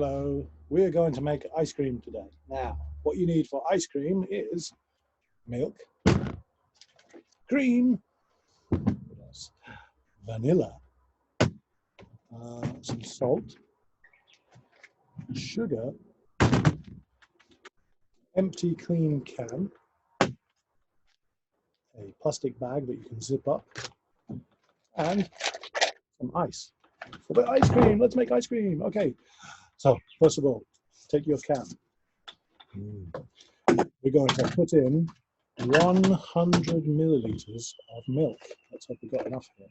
Hello, we're going to make ice cream today. Now, what you need for ice cream is milk, cream, what else? Vanilla, some salt, sugar, empty clean can, a plastic bag that you can zip up, and some ice. For the ice cream, let's make ice cream. Okay, so first of all, take your can. We're going to put in 100 milliliters of milk. Let's hope we've got enough here.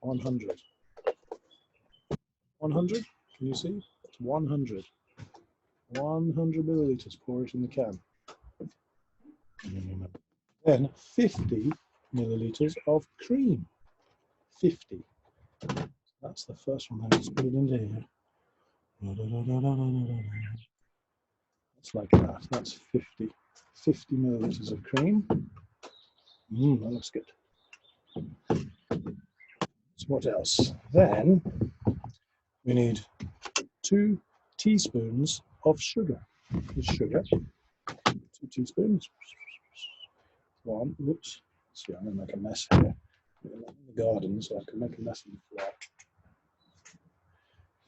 100. 100? Can you see? That's 100. 100 milliliters. Pour it in the can. Then 50 milliliters of cream. 50. That's the first one. Let's put it into here. It's like that. That's 50. 50 milliliters of cream. That looks good. So what else? Then we need 2 teaspoons of sugar. Here's sugar. 2 teaspoons. One. Oops. See, I'm going to make a mess here. I'm in the garden, so I can make a mess of the floor.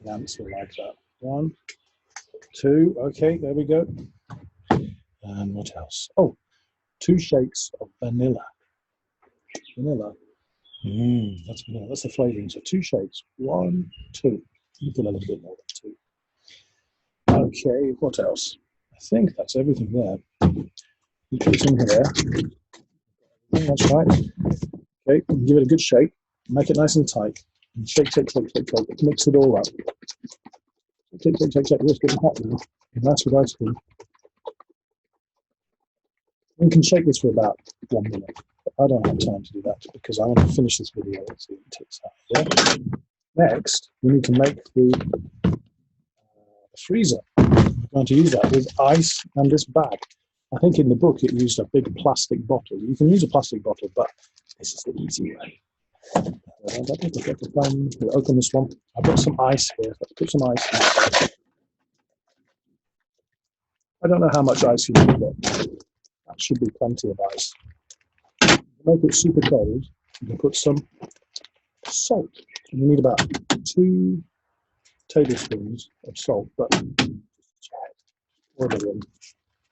The ants will like that. 1, 2. Okay, there we go. And what else? Oh, 2 shakes of vanilla. Vanilla. That's vanilla. That's the flavoring. So 2 shakes. 1, 2. You put a little bit more than 2. Okay, what else? I think that's everything there. You put it in here. That's right. Okay, give it a good shake. Make it nice and tight. And shake, shake, shake, shake, shake. Mix it all up. Shake, shake, shake, shake. It's getting hot now. That's with ice cream. You can shake this for about 1 minute. But I don't have time to do that because I want to finish this video. Let's see what it takes out. Yeah. Next, we need to make the freezer. We're going to use that with ice and this bag. I think in the book it used a big plastic bottle. You can use a plastic bottle, but this is the easy way. We'll open this one. I've got some ice here. Let's put some ice in. I don't know how much ice you need, but that should be plenty of ice. To make it super cold, you can put some salt. And you need about 2 tablespoons of salt, but pour it in.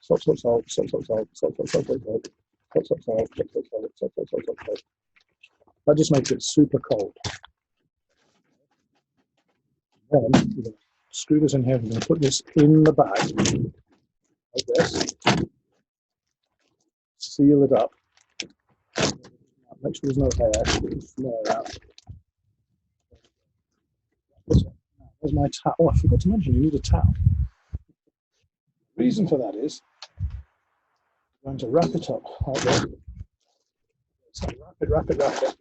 Salt, salt, salt, salt, salt, salt, salt, salt, salt, salt, salt, salt, salt, salt, salt, salt, salt, salt, salt, salt. That just makes it super cold. Then we're going to screw this in here. We're going to put this in the bag like this. Seal it up. Make sure there's no air. No air out. There's my towel. Oh, I forgot to mention you need a towel. The reason for that is I'm going to wrap it up like this. So wrap it. Like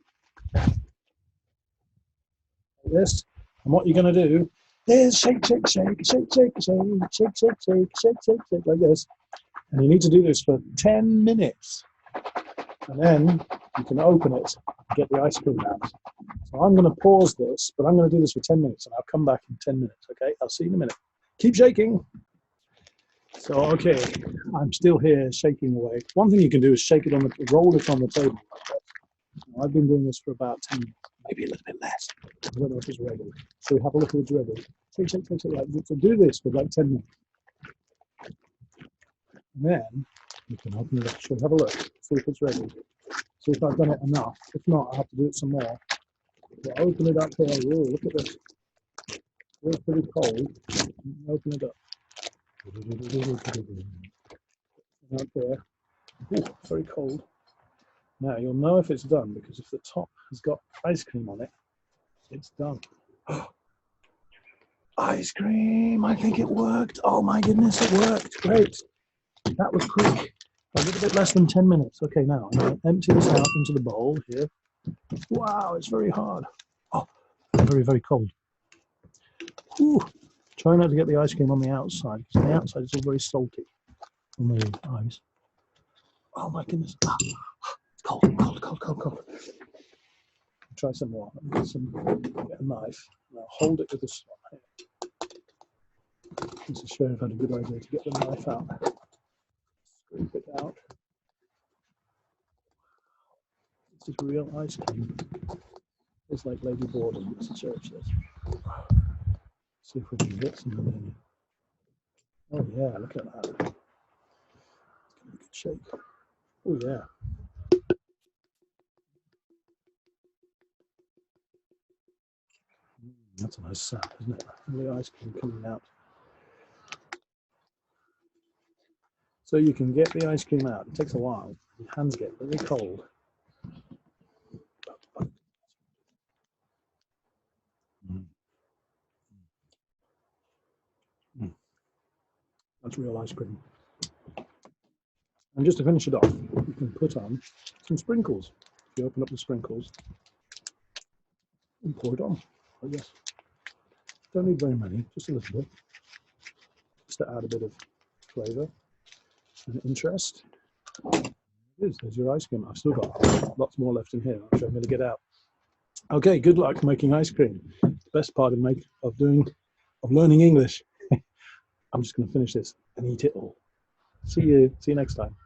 this. And what you're going to do is shake, shake, shake, shake, shake, shake, shake, shake, shake, shake, shake, shake, like this. And you need to do this for 10 minutes. And then you can open it and get the ice cream out. So I'm going to pause this, but I'm going to do this for 10 minutes, and I'll come back in 10 minutes, okay? I'll see you in a minute. Keep shaking. So, okay, I'm still here shaking away. One thing you can do is shake it on the, roll it on the table like that. I've been doing this for about 10 minutes, maybe a little bit less. I don't know if it's ready. So we have a look if it's ready. Shake, shake, shake, shake. Like, so do this for like 10 minutes. And then you can open it up. So have a look, see if it's ready. See if I've done it enough. If not, I have to do it some more. So open it up here. Whoa, look at this. It's pretty cold. Open it up. Out there. Ooh, very cold. Now you'll know if it's done because if the top has got ice cream on it, it's done. Ice cream! I think it worked. Oh my goodness, it worked. Great. That was quick. A little bit less than 10 minutes. Okay, now I'm going to empty this out into the bowl here. Wow, it's very hard. Oh, very, very cold. Ooh. Try not to get the ice cream on the outside, because on the outside it's all very salty on the ice. Oh my goodness. Ah, it's cold, cold, cold, cold, cold. try some more. Get a knife. And I'll hold it with this one here. This is showing I've had a good idea to get the knife out. Scoop it out. This is real ice cream. It's like Lady Borden. It's a church. See if we can get some of it in. Oh yeah, look at that. It's gonna be a good shake. Oh yeah. That's a nice sound, isn't it? And the ice cream coming out. So you can get the ice cream out. It takes a while. Your hands get very cold. That's real ice cream. And just to finish it off, you can put on some sprinkles. If you open up the sprinkles and pour it on, I guess. Don't need very many, just a little bit. Just to add a bit of flavour and interest. There's your ice cream. I've still got lots more left in here, which I'm going to get out. Okay, good luck making ice cream. The best part of learning English. I'm just going to finish this and eat it all. See you next time.